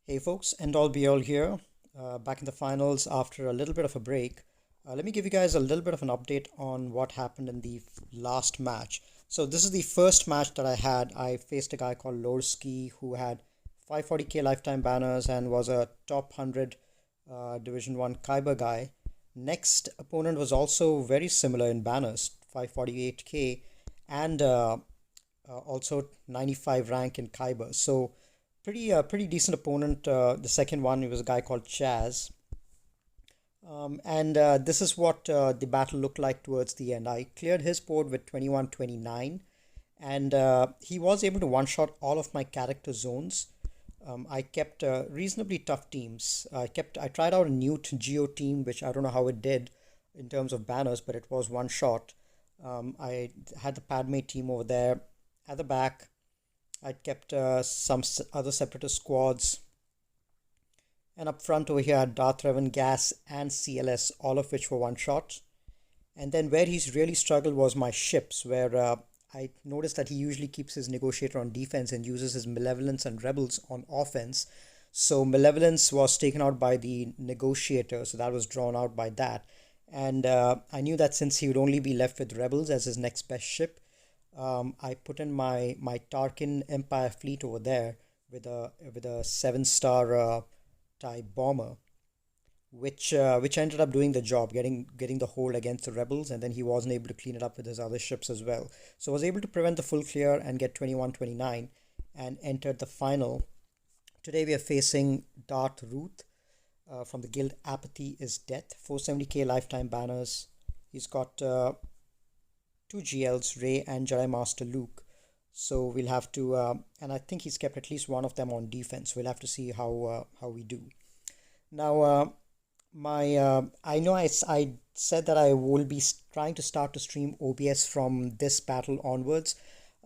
Hey folks, and all be all here, back in the finals after a little bit of a break. Let me give you guys a little bit of an update on what happened in the last match. So this is the first match that I had. I faced a guy called Lorski who had 540k lifetime banners and was a top 100 Division 1 Kyber guy. Next opponent was also very similar in banners, 548k and also 95 rank in Kyber. So pretty decent opponent. The second one, he was a guy called Chaz. And this is what the battle looked like towards the end. I cleared his board with 21-29, and he was able to one-shot all of my character zones. I kept reasonably tough teams. I tried out a new Geo team, which I don't know how it did in terms of banners, but it was one shot. I had the Padme team over there at the back. I kept some other separatist squads. And up front over here, I had Darth Revan, Gas, and CLS, all of which were one shot. And then where he's really struggled was my ships, where I noticed that he usually keeps his negotiator on defense and uses his malevolence and rebels on offense. So malevolence was taken out by the negotiator, so that was drawn out by that. And I knew that since he would only be left with rebels as his next best ship, I put in my Tarkin Empire fleet over there with a 7-star type bomber, which ended up doing the job, getting the hold against the rebels, and then he wasn't able to clean it up with his other ships as well. So I was able to prevent the full clear and get 21-29 and entered the final. Today we are facing Darth Ruth from the guild Apathy is Death, 470k lifetime banners. He's got two GLs, Ray and Jedi Master Luke. So we'll have to, and I think he's kept at least one of them on defense. We'll have to see how we do. Now, I know I said that I will be trying to start to stream OBS from this battle onwards.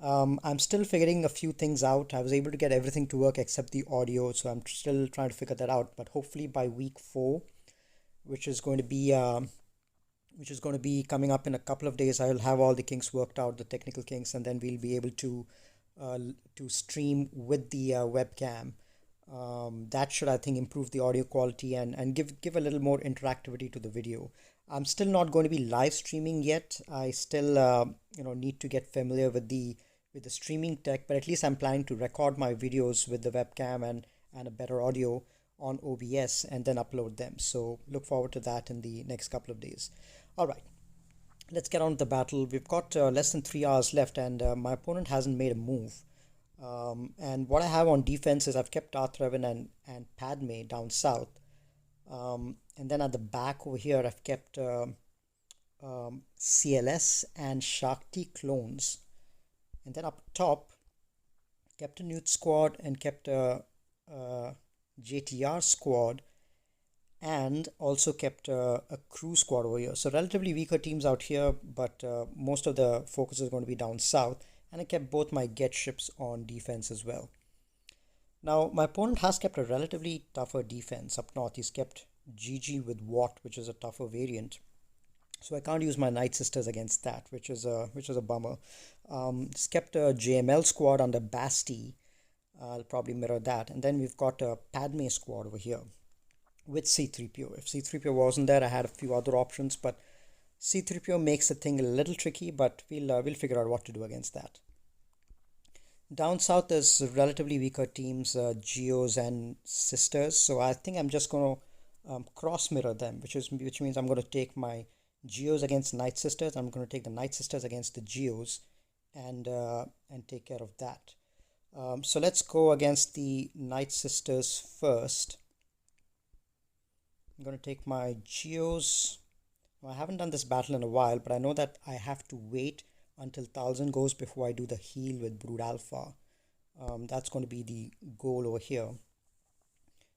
I'm still figuring a few things out. I was able to get everything to work except the audio, so I'm still trying to figure that out. But hopefully by week 4, which is going to be coming up in a couple of days, I'll have all the kinks worked out, the technical kinks, and then we'll be able to stream with the webcam. That should, I think, improve the audio quality and give a little more interactivity to the video. I'm still not going to be live streaming yet. I still need to get familiar with the streaming tech, but at least I'm planning to record my videos with the webcam and a better audio on OBS and then upload them. So look forward to that in the next couple of days. All right, let's get on to the battle. We've got less than 3 hours left, and my opponent hasn't made a move. And what I have on defense is I've kept Darth Revan and Padme down south. And then at the back over here, I've kept CLS and Shakti clones. And then up top, kept a Newt squad and kept a JTR squad, and also kept a crew squad over here. So relatively weaker teams out here, but most of the focus is going to be down south. And I kept both my get ships on defense as well. Now, my opponent has kept a relatively tougher defense up north. He's kept GG-Wat, which is a tougher variant. So I can't use my Nightsisters against that, which is a bummer. He's kept a JML squad under Basti. I'll probably mirror that. And then we've got a Padme squad over here with C-3PO. If C-3PO wasn't there, I had a few other options, but C-3PO makes the thing a little tricky, but we'll figure out what to do against that. Down south, there's relatively weaker teams, Geos and Sisters. So I think I'm just going to cross mirror them, which means I'm going to take my Geos against Nightsisters. I'm going to take the Nightsisters against the Geos, and take care of that. So let's go against the Nightsisters first. I'm going to take my Geos. I haven't done this battle in a while, but I know that I have to wait until 1000 goes before I do the heal with Brood Alpha. That's going to be the goal over here,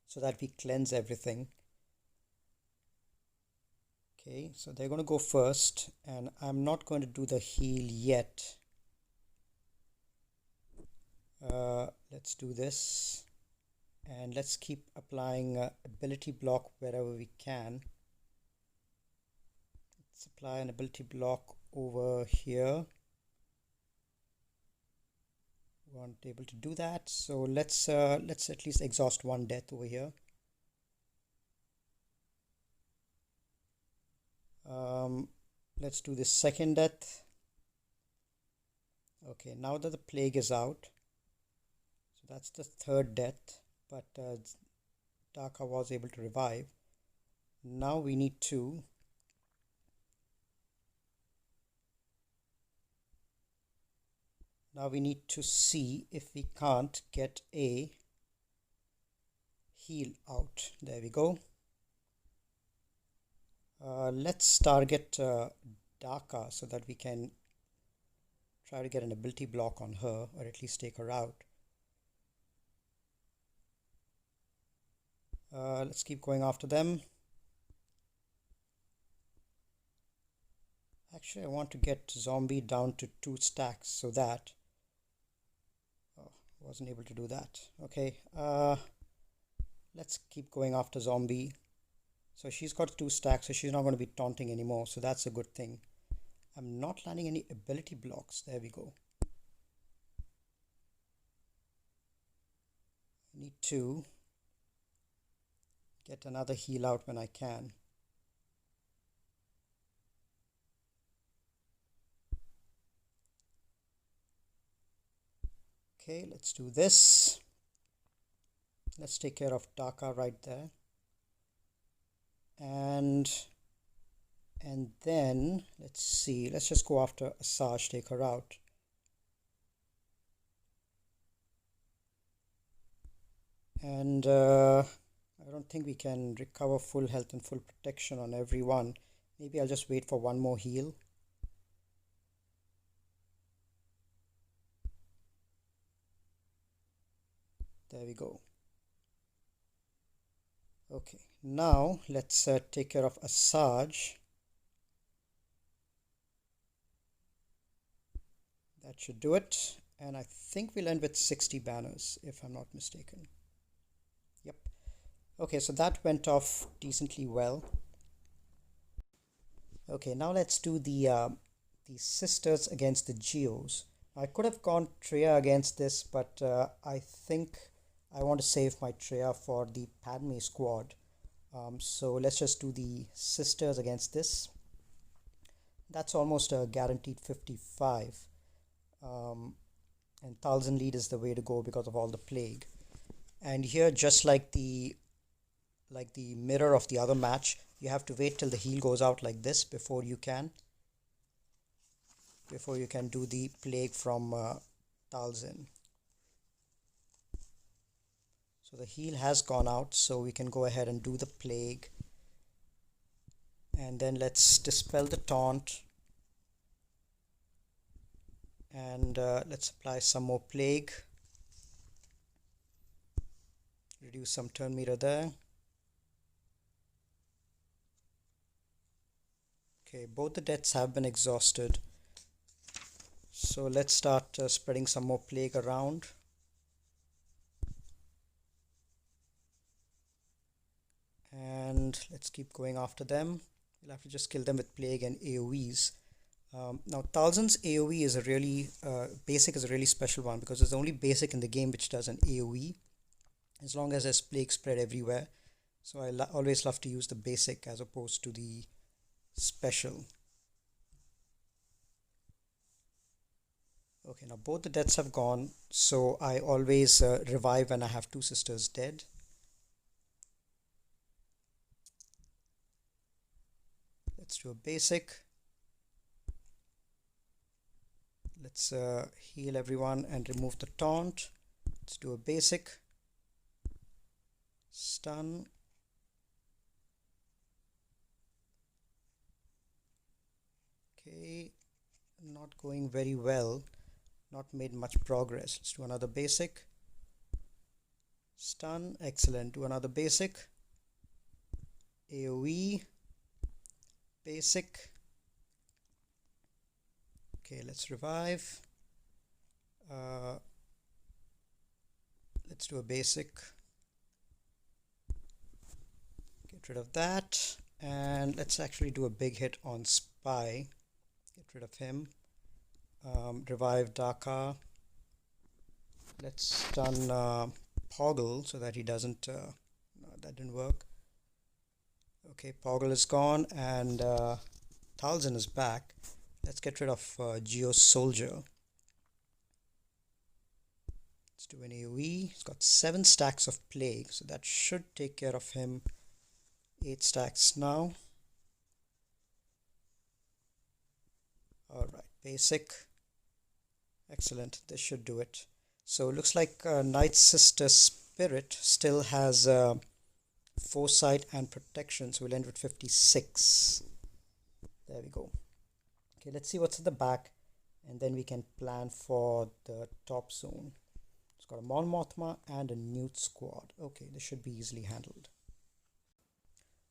so that we cleanse everything. Okay, so they're going to go first, and I'm not going to do the heal yet. Let's do this, and let's keep applying ability block wherever we can. Let's apply an ability block over here weren't able to do that. So let's at least exhaust one death over here. Let's do the second death. Okay, now that the plague is out, so that's the third death, but Daka was able to revive. Now we need to see if we can't get a heal out. There we go. Let's target Daka so that we can try to get an ability block on her, or at least take her out. Let's keep going after them. Actually, I want to get zombie down to 2 stacks so that wasn't able to do that. Okay, let's keep going after zombie. So she's got 2 stacks, so she's not going to be taunting anymore, so that's a good thing. I'm not landing any ability blocks. There we go. I need to get another heal out when I can. Okay, let's do this. Let's take care of Daka right there. And then let's see, let's just go after Asajj, take her out. And I don't think we can recover full health and full protection on everyone. Maybe I'll just wait for one more heal. There we go. Okay, now let's take care of Asajj. That should do it. And I think we'll end with 60 banners, if I'm not mistaken. Yep. Okay, so that went off decently well. Okay, now let's do the sisters against the Geos. I could have gone Treya against this, but I think I want to save my Treya for the Padme squad. So let's just do the sisters against this. That's almost a guaranteed 55. And 1000 lead is the way to go because of all the plague. And here, just like the mirror of the other match, you have to wait till the heal goes out like this before you can do the plague from Talzin. So the heal has gone out, so we can go ahead and do the plague. And then let's dispel the taunt. And let's apply some more plague. Reduce some turn meter there. Okay, both the deaths have been exhausted. So let's start spreading some more plague around. And let's keep going after them. We'll have to just kill them with plague and AoEs. Now Talzin's AoE is a really basic is a really special one because it's the only basic in the game which does an AoE as long as there's plague spread everywhere. So I always love to use the basic as opposed to the special. Okay, now both the deaths have gone, so I always revive when I have 2 sisters dead. Let's do a basic. Let's heal everyone and remove the taunt. Let's do a basic. Stun. Okay, not going very well. Not made much progress. Let's do another basic. Stun. Excellent. Do another basic. AoE. Basic. Okay, let's revive. Let's do a basic. Get rid of that. And let's actually do a big hit on Spy. Get rid of him. Revive Daka. Let's stun Poggle so that he doesn't. No, that didn't work. Okay, Poggle is gone and Talzin is back. Let's get rid of Geos Soldier. Let's do an AoE. He's got 7 stacks of Plague, so that should take care of him. 8 stacks now. Alright, basic. Excellent, this should do it. So it looks like Nightsisters Spirit still has Foresight and Protection, so we'll end with 56. There we go. Okay, let's see what's at the back, and then we can plan for the top zone. It's got a Mon Mothma and a Newt squad. Okay, this should be easily handled.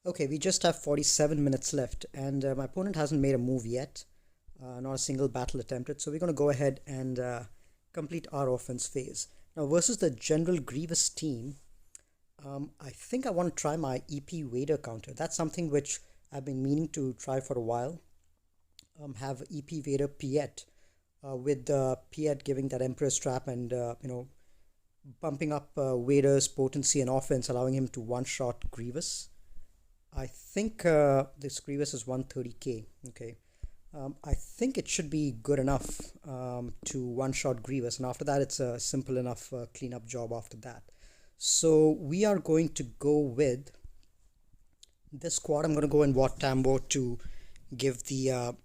Okay, we just have 47 minutes left, and my opponent hasn't made a move yet. Not a single battle attempted, so we're going to go ahead and complete our offense phase. Now, versus the General Grievous team, I think I want to try my EP Vader counter. That's something which I've been meaning to try for a while. Have EP Vader Piet, with Piet giving that Emperor's Trap and bumping up Vader's potency and offense, allowing him to one-shot Grievous. I think this Grievous is 130k. Okay. I think it should be good enough to one-shot Grievous, and after that it's a simple enough cleanup job after that. So we are going to go with this squad. I'm going to go in Wat Tambo to give the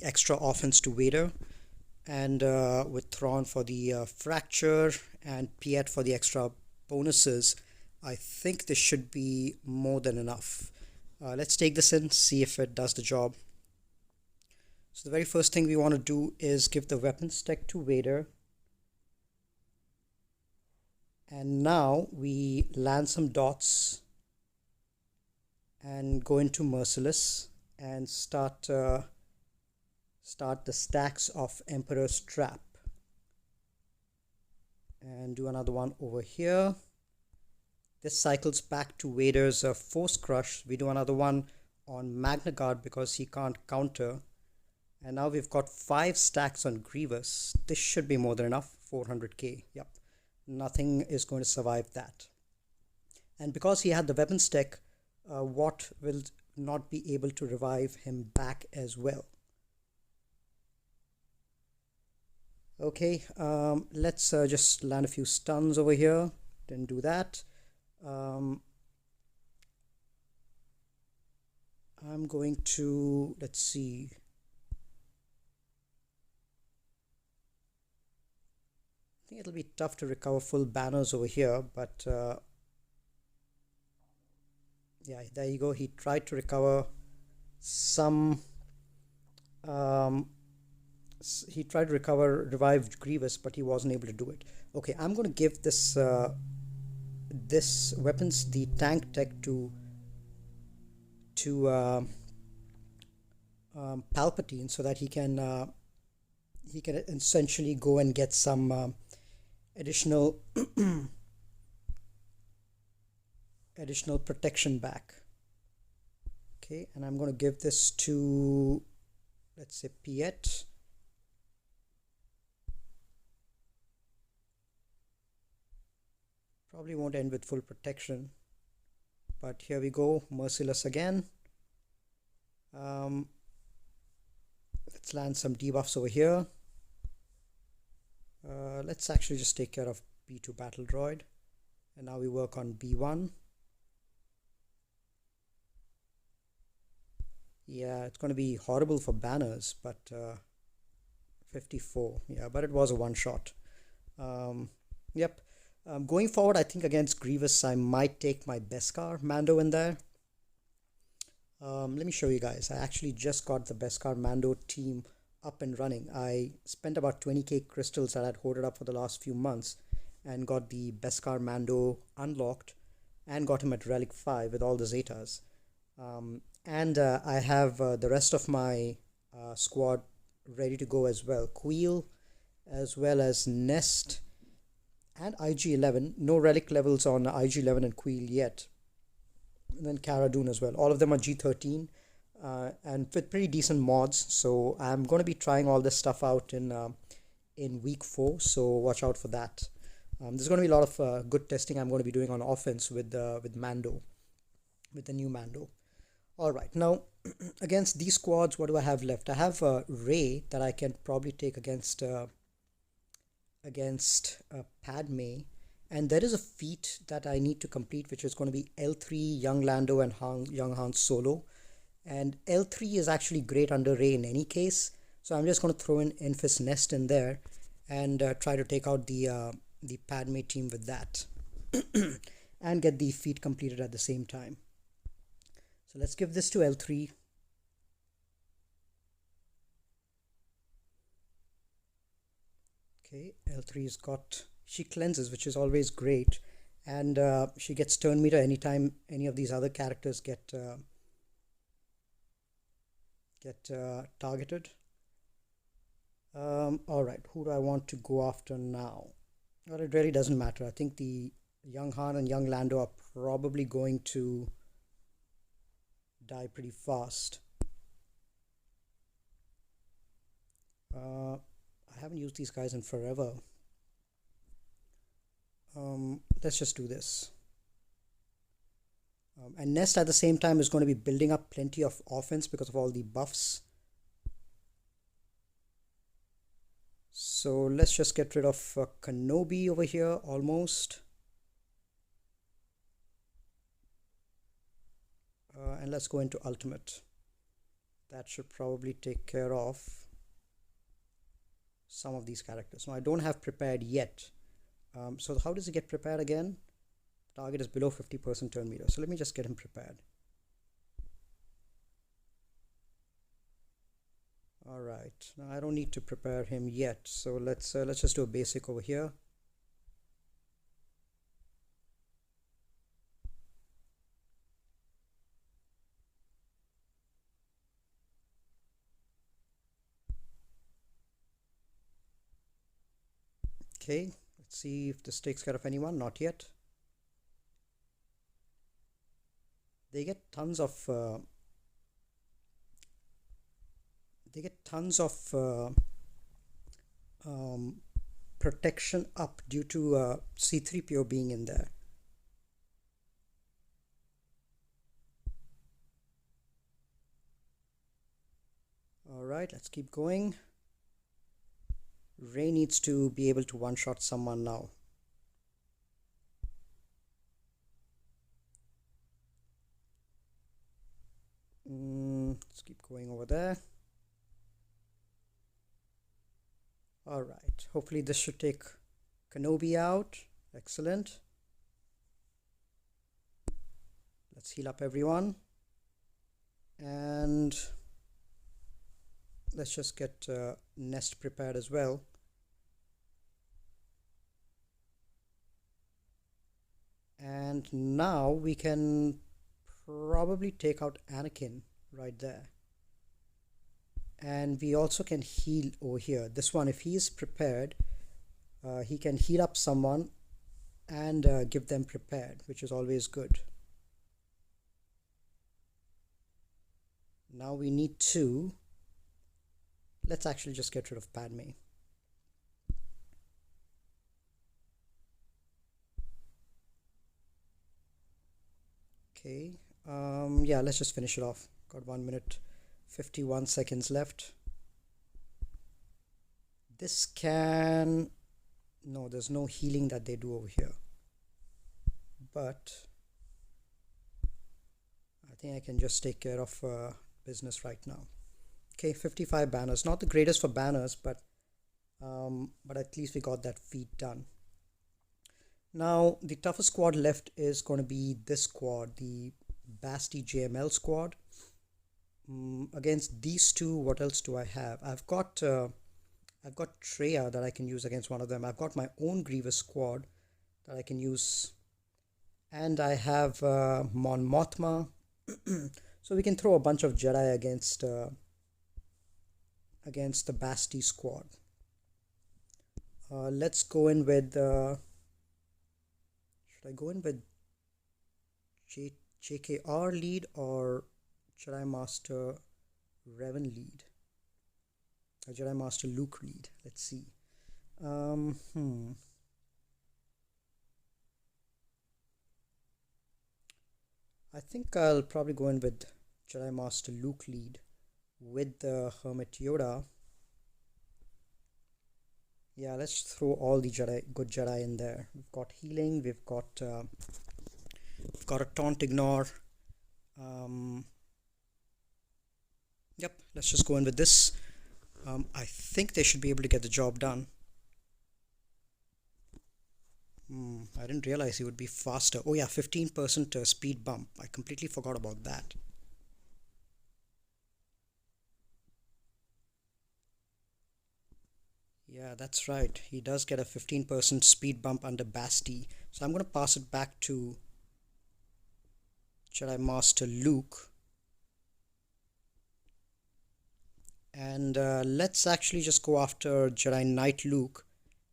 extra offense to Vader, and with Thrawn for the fracture and Piet for the extra bonuses. I think this should be more than enough. Let's take this in, see if it does the job. So the very first thing we want to do is give the weapon stack to Vader. And now we land some dots and go into Merciless and start the stacks of Emperor's Trap. And do another one over here. This cycles back to Vader's Force Crush. We do another one on Magna Guard because he can't counter. And now we've got 5 stacks on Grievous. This should be more than enough. 400k. Yep. Nothing is going to survive that. And because he had the weapon stack, Wat will not be able to revive him back as well. Okay, let's just land a few stuns over here. Didn't do that. I'm going to, let's see. I think it'll be tough to recover full banners over here, but yeah, there you go. He tried to recover some. He tried to revive Grievous, but he wasn't able to do it. Okay, I'm going to give this this weapons the tank tech to Palpatine, so that he can essentially go and get some additional additional protection back. Okay, and I'm going to give this to, let's say, Piet. Probably won't end with full protection, but here we go. Merciless again. Let's land some debuffs over here. Let's actually just take care of B2 Battle Droid, and now we work on B1. Yeah, it's going to be horrible for banners, but 54. Yeah, but it was a one-shot. Yep. Going forward, I think against Grievous, I might take my Beskar Mando in there. Let me show you guys. I actually just got the Beskar Mando team up and running. I spent about 20k crystals that I'd hoarded up for the last few months and got the Beskar Mando unlocked and got him at Relic 5 with all the Zetas. And I have the rest of my squad ready to go as well. Queel, as well as Nest and IG-11. No relic levels on IG-11 and Queel yet. And then Cara Dune as well. All of them are G13 and with pretty decent mods. So I'm going to be trying all this stuff out in in week 4, so watch out for that. There's going to be a lot of good testing I'm going to be doing on offense with Mando, with the new Mando. All right, now against these squads, what do I have left? I have Rey that I can probably take against Padme, and there is a feat that I need to complete, which is going to be L3 Young Lando and Young Han Solo. And L3 is actually great under Rey in any case, so I'm just going to throw in Enfys Nest in there and try to take out the Padme team with that and get the feat completed at the same time. So let's give this to L3. Okay, L3's got, she cleanses, which is always great, and she gets turn meter anytime any of these other characters get targeted. All right, who do I want to go after now? Well, it really doesn't matter. I think the Young Han and Young Lando are probably going to die pretty fast. I haven't used these guys in forever. Let's just do this. And Nest at the same time is going to be building up plenty of offense because of all the buffs. So let's just get rid of Kenobi over here almost. And let's go into Ultimate. That should probably take care of some of these characters. Now I don't have prepared yet. So how does he get prepared again? Target is below 50% turn meter. So let me just get him prepared. All right. Now I don't need to prepare him yet. So let's just do a basic over here. Okay. Let's see if this takes care of anyone. Not yet. They get tons of protection up due to C3PO being in there. All right, let's keep going. Rey needs to be able to one-shot someone now. Let's keep going over there. All right, hopefully this should take Kenobi out. Excellent. Let's heal up everyone. And let's just get Nest prepared as well. And now we can probably take out Anakin right there. And we also can heal over here. This one, if he is prepared, he can heal up someone and give them prepared, which is always good. Now we need to, let's actually just get rid of Padme. Okay, yeah, let's just finish it off. Got 1 minute 51 seconds left. This can, no, there's no healing that they do over here, but I think I can just take care of business right now. Okay, 55 banners, not the greatest for banners, but at least we got that feat done. Now the toughest squad left is going to be this squad, the Basti JML squad. Against these two, what else do I have? I've got Treya that I can use against one of them. I've got my own Grievous squad that I can use, and I have Mon Mothma. So we can throw a bunch of Jedi against the Basti squad. Let's go in with should I go in with JKR lead or Jedi Master Revan lead? Or Jedi Master Luke lead? Let's see. Um, hmm. I think I'll probably go in with Jedi Master Luke lead with the Hermit Yoda. Yeah, let's throw all the good Jedi in there. We've got healing, we've got a taunt ignore. Um, yep, let's just go in with this. I think they should be able to get the job done. I didn't realize he would be faster. Oh yeah, 15% speed bump. I completely forgot about that. Yeah, that's right. He does get a 15% speed bump under Basti. So I'm going to pass it back to Jedi Master Luke. And let's actually just go after Jedi Knight Luke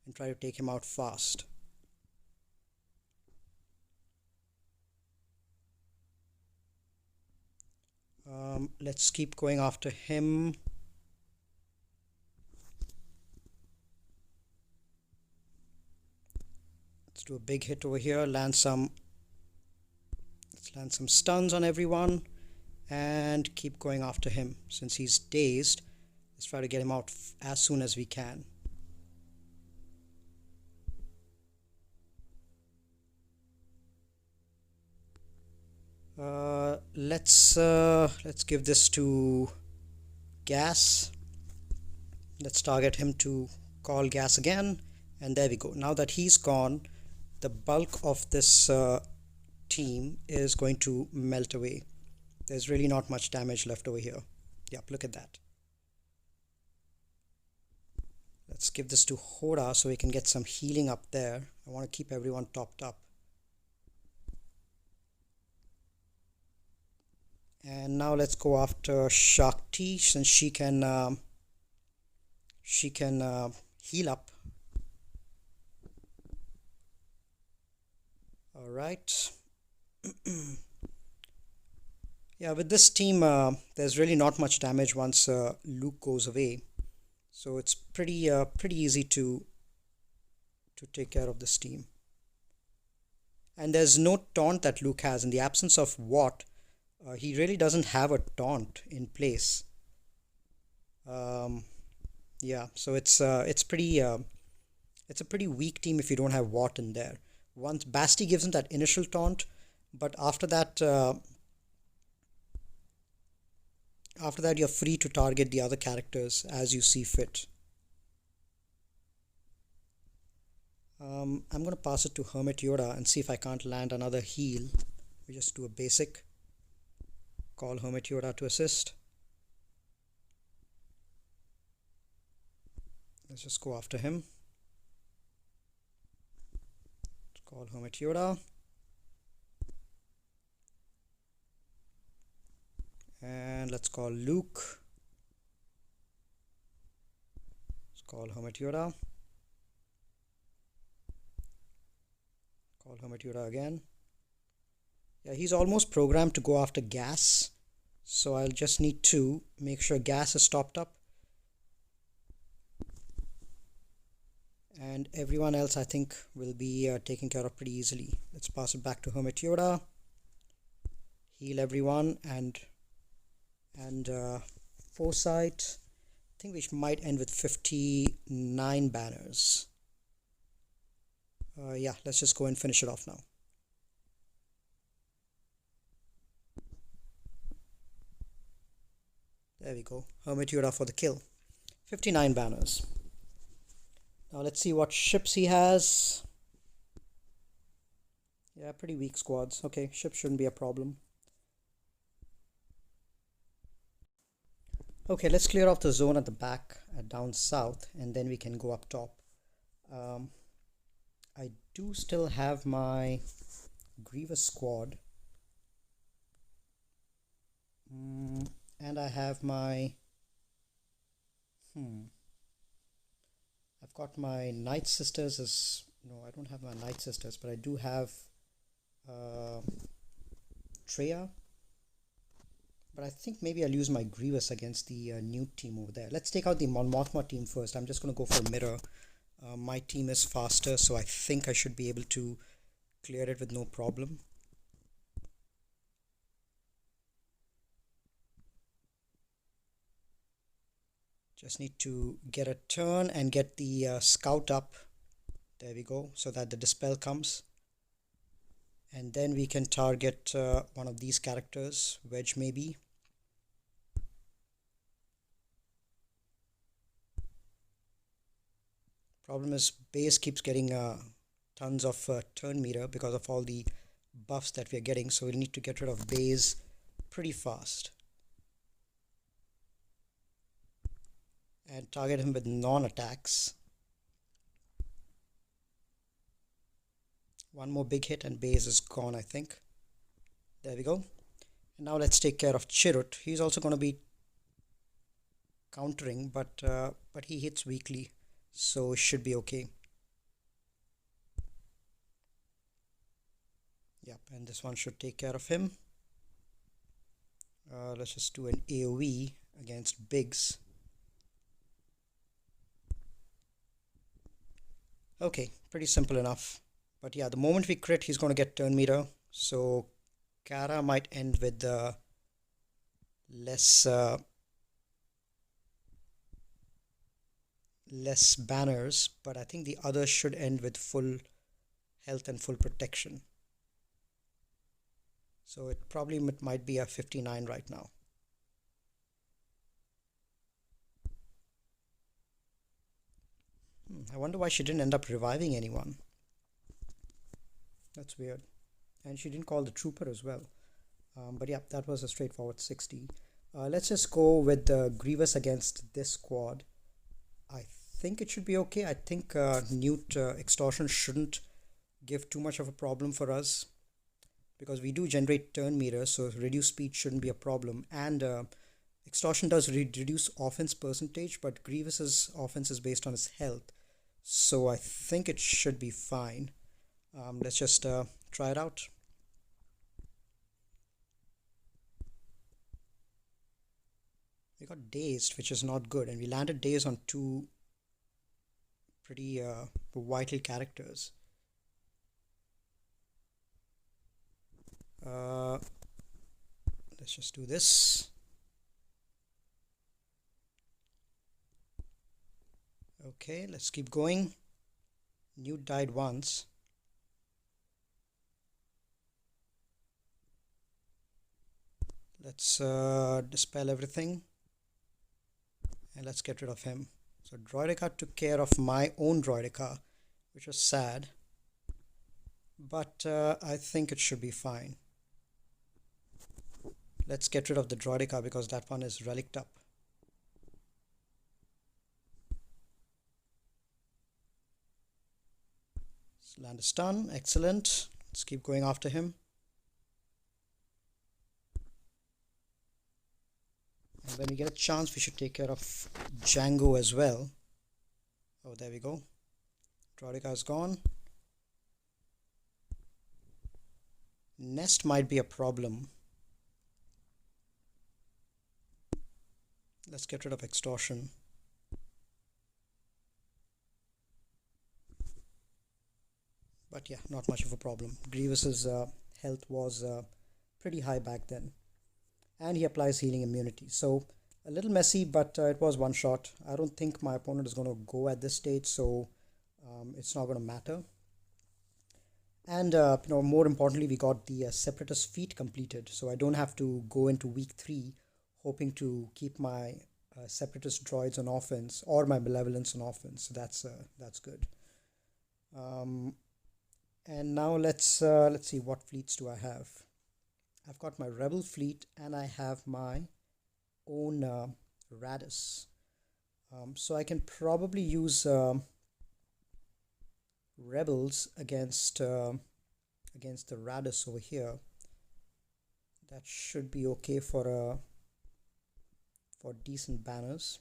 and try to take him out fast. Let's keep going after him. Let's do a big hit over here. Let's land some stuns on everyone and keep going after him. Since he's dazed, let's try to get him out as soon as we can. Let's give this to Gas. Let's target him to call Gas again, and there we go. Now that he's gone, the bulk of this team is going to melt away. There's really not much damage left over here. Yep, look at that. Let's give this to Hoda so we can get some healing up there. I want to keep everyone topped up. And now let's go after Shakti since she can heal up. All right. Yeah, with this team, there's really not much damage once Luke goes away, so it's pretty easy to take care of this team. And there's no taunt that Luke has. In the absence of Wat, he really doesn't have a taunt in place. Yeah, so it's a pretty weak team if you don't have Wat in there. Once Basti gives him that initial taunt, but after that you're free to target the other characters as you see fit. I'm gonna pass it to Hermit Yoda and see if I can't land another heal. We just do a basic. Call Hermit Yoda to assist. Let's just go after him. Let's call Hermit Yoda. And let's call Luke. Let's call Hermit Yoda. Call Hermit Yoda again. Yeah, he's almost programmed to go after Gas. So I'll just need to make sure Gas is topped up. And everyone else I think will be taken care of pretty easily. Let's pass it back to Hermit Yoda. Heal everyone and Foresight. I think we might end with 59 banners. Yeah, let's just go and finish it off now. There we go. Hermit Yoda for the kill. 59 banners. Now let's see what ships he has. Yeah, pretty weak squads. Okay, ships shouldn't be a problem. Okay, let's clear off the zone at the back, down south, and then we can go up top. I do still have my Grievous squad. And I have my... I've got my Nightsisters as... No, I don't have my Nightsisters, but I do have Treya. But I think maybe I'll use my Grievous against the new team over there. Let's take out the Mon Mothma team first. I'm just going to go for a mirror. My team is faster, so I think I should be able to clear it with no problem. Just need to get a turn and get the scout up. There we go, so that the dispel comes. And then we can target one of these characters, Wedge maybe. Problem is base keeps getting tons of turn meter because of all the buffs that we are getting, so we'll need to get rid of base pretty fast. And target him with non-attacks. One more big hit and base is gone, I think. There we go. And now let's take care of Chirrut. He's also going to be countering, but he hits weakly, so it should be okay. Yep, and this one should take care of him. Let's just do an AoE against Biggs. Okay, pretty simple enough. But yeah, the moment we crit, he's going to get turn meter. So Kara might end with less banners, but I think the others should end with full health and full protection. So it probably might be a 59 right now. I wonder why she didn't end up reviving anyone. That's weird. And she didn't call the trooper as well. But yeah, that was a straightforward 60. Let's just go with the Grievous against this squad. I think it should be okay. I think Newt Extortion shouldn't give too much of a problem for us, because we do generate turn meter, so reduced speed shouldn't be a problem. And Extortion does reduce offense percentage, but Grievous's offense is based on his health, so I think it should be fine. Let's just try it out. We got dazed, which is not good, and we landed dazed on two pretty vital characters. Let's just do this. Okay, let's keep going. Newt died once. Let's dispel everything and let's get rid of him. So Droideka took care of my own Droideka, which was sad, but I think it should be fine. Let's get rid of the Droideka because that one is relicked up. Let's land a stun, excellent. Let's keep going after him. And when we get a chance, we should take care of Django as well. Oh, there we go. Droideka is gone. Nest might be a problem. Let's get rid of Extortion. But yeah, not much of a problem. Grievous's health was pretty high back then. And he applies healing immunity. So a little messy, but it was one shot. I don't think my opponent is going to go at this stage, so it's not going to matter. And more importantly, we got the Separatist feat completed, so I don't have to go into week 3 hoping to keep my Separatist droids on offense or my Malevolence on offense. So that's good. And now let's see, what fleets do I have. I've got my Rebel fleet and I have my own Radis. So I can probably use Rebels against the Radis over here. That should be okay for decent banners.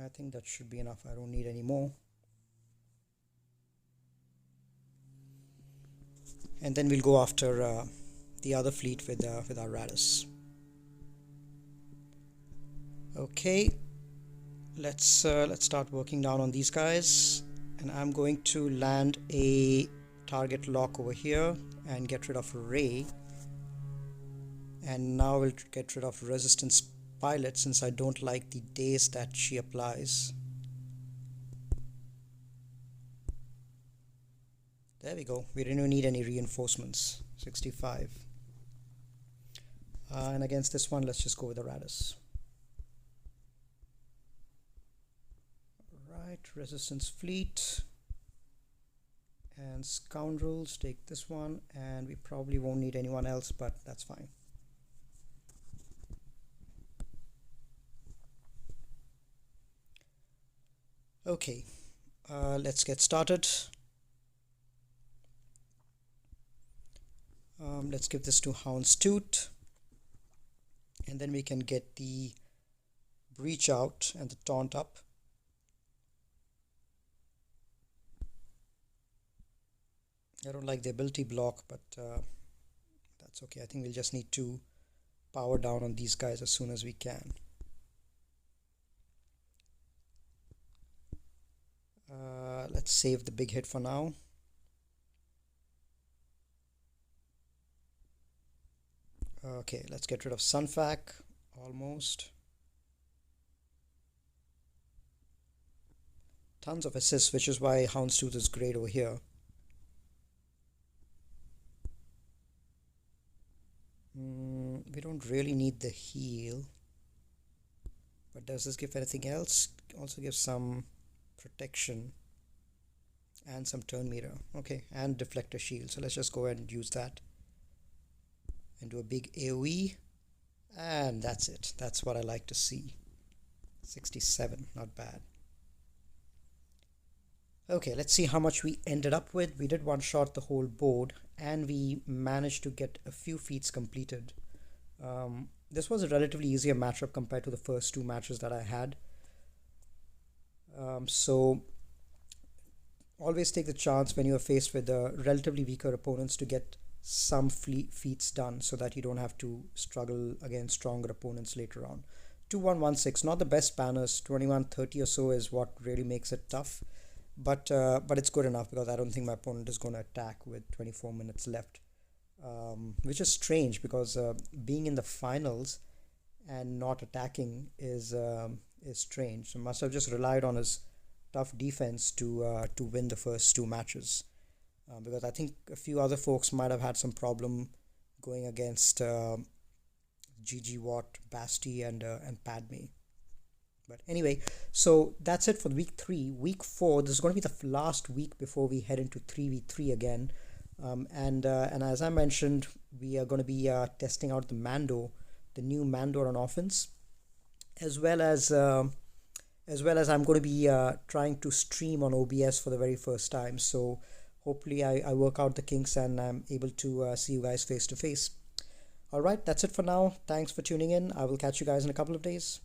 I think that should be enough. I don't need any more. And then we'll go after the other fleet with our Radis. Okay, let's start working down on these guys, and I'm going to land a target lock over here and get rid of Ray, and now we'll get rid of Resistance Pilot since I don't like the days that she applies. There we go. We didn't need any reinforcements. 65. And against this one, let's just go with the Radis. Right, Resistance Fleet. And Scoundrels, take this one. And we probably won't need anyone else, but that's fine. Okay, let's get started. Let's give this to Houndstooth, and then we can get the Breach out and the Taunt up. I don't like the ability block, but that's okay. I think we'll just need to power down on these guys as soon as we can. Let's save the big hit for now. Okay, let's get rid of Sunfac, almost. Tons of assists, which is why Houndstooth is great over here. We don't really need the heal. But does this give anything else? Also gives some protection and some turn meter. Okay, and deflector shield. So let's just go ahead and use that. And do a big AoE, and that's it. That's what I like to see. 67, not bad. Okay, let's see how much we ended up with. We did one-shot the whole board, and we managed to get a few feats completed. This was a relatively easier matchup compared to the first two matches that I had. So always take the chance when you are faced with relatively weaker opponents to get some feats done so that you don't have to struggle against stronger opponents later on. 2116, not the best banners. 2130 or so is what really makes it tough, but it's good enough because I don't think my opponent is going to attack with 24 minutes left, which is strange because being in the finals and not attacking is strange. So must have just relied on his tough defense to win the first two matches. Because I think a few other folks might have had some problem going against GG-Wat, Basti, and Padme. But anyway, so that's it for week 3. Week 4, this is going to be the last week before we head into 3v3 again. And as I mentioned, we are going to be testing out the new Mando on offense, as well as I'm going to be trying to stream on OBS for the very first time. So hopefully I work out the kinks and I'm able to see you guys face to face. Alright, that's it for now. Thanks for tuning in. I will catch you guys in a couple of days.